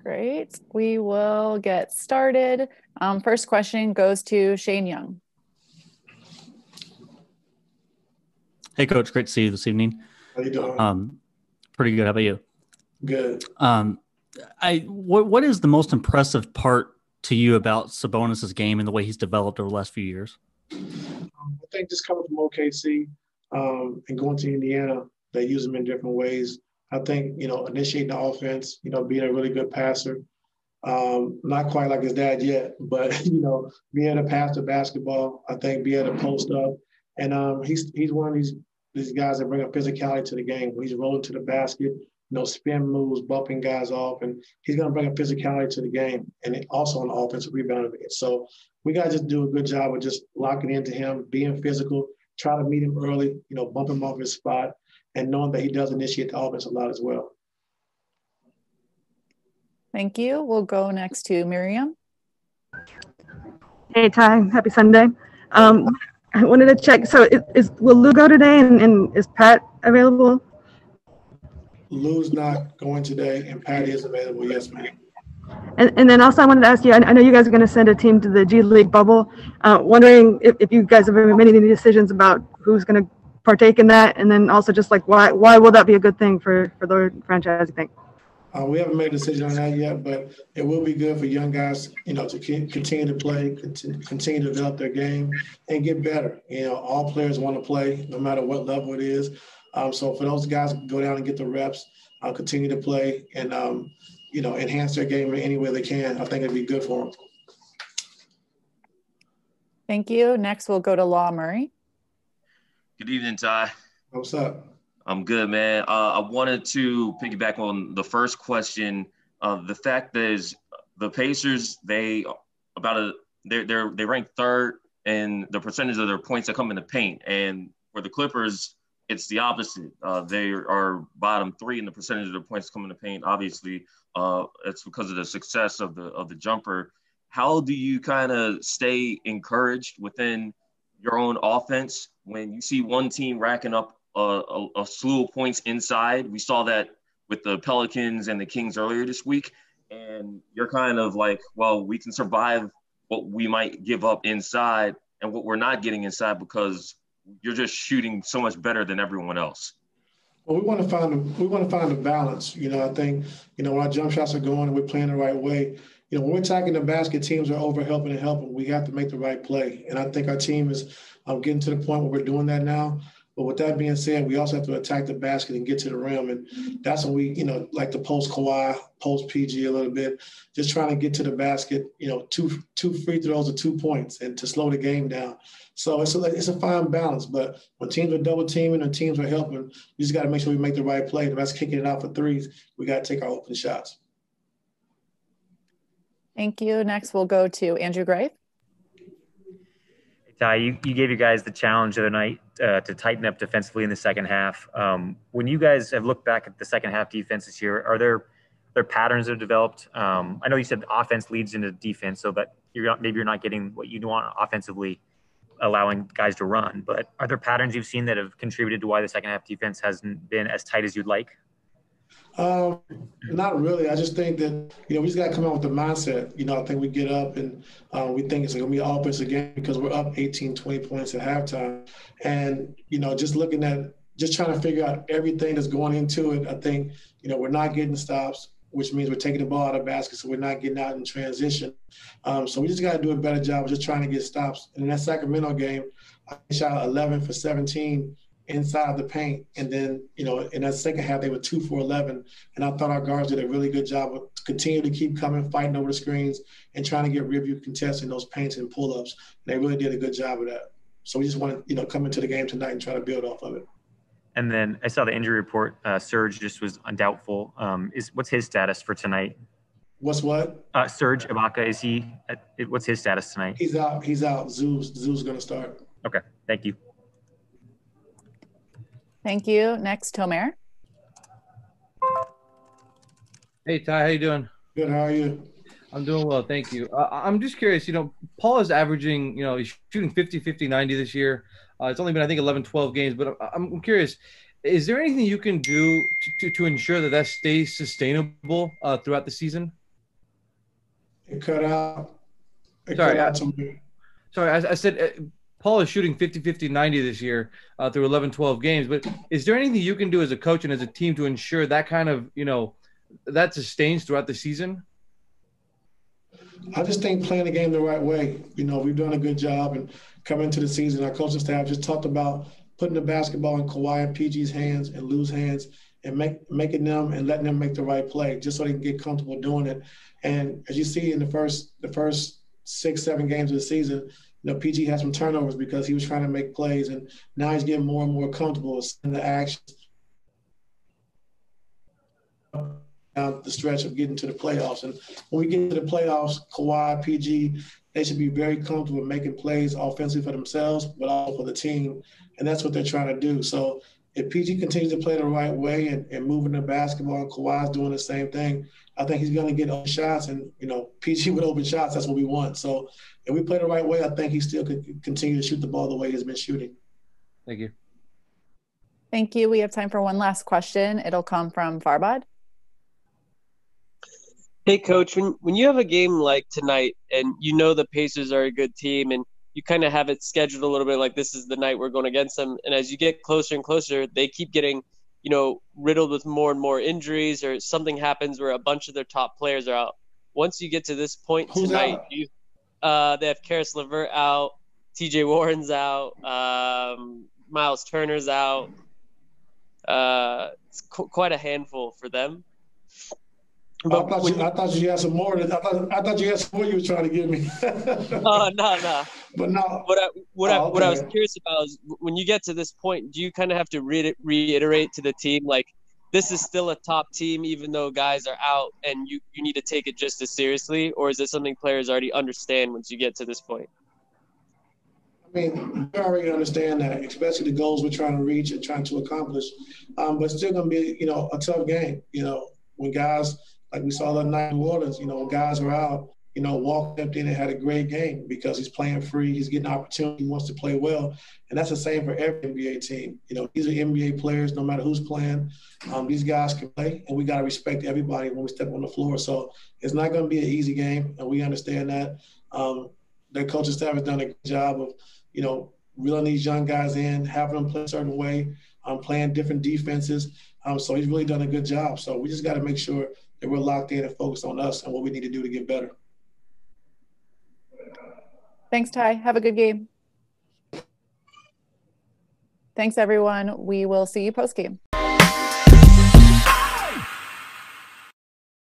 Great. We will get started. First question goes to Shane Young. Hey, Coach. Great to see you this evening. How you doing? Pretty good. How about you? Good. What is the most impressive part to you about Sabonis's game and the way he's developed over the last few years? I think just coming from OKC and going to Indiana, they use him in different ways. I think, initiating the offense, being a really good passer. Not quite like his dad yet, but, being able to pass the basketball, I think being able to post up. And he's one of these guys that bring a physicality to the game. When he's rolling to the basket, spin moves, bumping guys off, and he's going to bring a physicality to the game, and also on the offensive rebounding. So we got to just do a good job of just locking into him, being physical, try to meet him early, bump him off his spot, and knowing that he does initiate the offense a lot as well. Thank you. We'll go next to Miriam. Hey, Ty. Happy Sunday. I wanted to check. So will Lou go today, and is Pat available? Lou's not going today, and Pat is available. Yes, ma'am. And then also I wanted to ask you, I know you guys are going to send a team to the G League bubble. Wondering if you guys have made any decisions about who's going to partake in that, and then also just like why will that be a good thing for the franchise, you think? We haven't made a decision on that yet, but it will be good for young guys, to continue to play, continue to develop their game, and get better. All players want to play, no matter what level it is. So for those guys to go down and get the reps, continue to play, and enhance their game in any way they can, I think it'd be good for them. Thank you. Next, we'll go to Law Murray. Good evening, Ty. What's up? I'm good, man. I wanted to piggyback on the first question. The fact is, the Pacers, they rank third in the percentage of their points that come in the paint, and for the Clippers, it's the opposite. They are bottom three in the percentage of their points come in the paint. Obviously, it's because of the success of the jumper. How do you kind of stay encouraged within your own offense when you see one team racking up a slew of points inside? We saw that with the Pelicans and the Kings earlier this week. And you're kind of like, well, we can survive what we might give up inside and what we're not getting inside because you're just shooting so much better than everyone else. Well, we want to find a balance. I think, when our jump shots are going and we're playing the right way, when we're attacking the basket, teams are over helping and helping. We have to make the right play. And I think our team is getting to the point where we're doing that now. But with that being said, we also have to attack the basket and get to the rim. And that's when we, like to post Kawhi, post PG a little bit, just trying to get to the basket, two free throws or 2 points and to slow the game down. So it's a fine balance. But when teams are double teaming and teams are helping, we just got to make sure we make the right play. If that's kicking it out for threes, we got to take our open shots. Thank you. Next, we'll go to Andrew Gray. Ty, you gave you guys the challenge the other night to tighten up defensively in the second half. When you guys have looked back at the second half defense this year, are there patterns that have developed? I know you said offense leads into defense, so that maybe you're not getting what you want offensively, allowing guys to run. But are there patterns you've seen that have contributed to why the second half defense hasn't been as tight as you'd like? Not really. I just think that, we just got to come out with the mindset. I think we get up and we think it's going to be an offensive game because we're up 18, 20 points at halftime. And, just trying to figure out everything that's going into it. I think, we're not getting stops, which means we're taking the ball out of the basket, so we're not getting out in transition. So we just got to do a better job of just trying to get stops. And in that Sacramento game, I shot 11 for 17 inside the paint. And then, in that second half, they were 2 for 11. And I thought our guards did a really good job of continuing to keep coming, fighting over the screens, and trying to get review contesting those paints and pull-ups. And they really did a good job of that. So we just want to, come into the game tonight and try to build off of it. And then I saw the injury report. Serge just was undoubtful. What's his status for tonight? What's what? Serge Ibaka, what's his status tonight? He's out. Zoo's going to start. Okay. Thank you. Thank you. Next, Tomer. Hey, Ty, how you doing? Good. How are you? I'm doing well, thank you. I'm just curious, Paul is averaging, he's shooting 50, 50, 90 this year. It's only been, I think, 11, 12 games, but I'm curious, is there anything you can do to ensure that stays sustainable throughout the season? It cut out. It Sorry, cut out to me. Sorry, I said Paul is shooting 50-50-90 this year through 11, 12 games. But is there anything you can do as a coach and as a team to ensure that kind of, that sustains throughout the season? I just think playing the game the right way. We've done a good job, and coming into the season, our coaching staff just talked about putting the basketball in Kawhi and PG's hands and Lou's hands, and making them and letting them make the right play, just so they can get comfortable doing it. And as you see in the first 6-7 games of the season, PG had some turnovers because he was trying to make plays, and now he's getting more and more comfortable in the action down the stretch of getting to the playoffs. And when we get to the playoffs, Kawhi, PG, they should be very comfortable making plays offensively for themselves, but also for the team. And that's what they're trying to do. So if PG continues to play the right way and moving the basketball, and Kawhi's doing the same thing, I think he's going to get open shots. And, PG with open shots, that's what we want. So if we play the right way, I think he still could continue to shoot the ball the way he's been shooting. Thank you. Thank you. We have time for one last question. It'll come from Farbad. Hey, Coach, when you have a game like tonight and the Pacers are a good team and you kind of have it scheduled a little bit like this is the night we're going against them, and as you get closer and closer, they keep getting, riddled with more and more injuries, or something happens where a bunch of their top players are out. Once you get to this point tonight, they have Karis LeVert out, TJ Warren's out, Miles Turner's out. It's quite a handful for them. But I thought you had some more. I thought you had some more you were trying to give me. No. But no. What I was curious about is when you get to this point, do you kind of have to reiterate to the team, like, this is still a top team even though guys are out, and you need to take it just as seriously? Or is it something players already understand once you get to this point? I mean, we already understand that, especially the goals we're trying to reach and trying to accomplish. But it's still going to be, a tough game. When guys – like we saw the night in New Orleans, when guys are out, Walker stepped in and had a great game because he's playing free, he's getting opportunity, he wants to play well. And that's the same for every NBA team. These are NBA players, no matter who's playing. These guys can play, and we got to respect everybody when we step on the floor. So it's not going to be an easy game, and we understand that. Their coaching staff has done a good job of, reeling these young guys in, having them play a certain way, playing different defenses. So he's really done a good job. So we just got to make sure that we're locked in and focused on us and what we need to do to get better. Thanks, Ty. Have a good game. Thanks, everyone. We will see you post-game.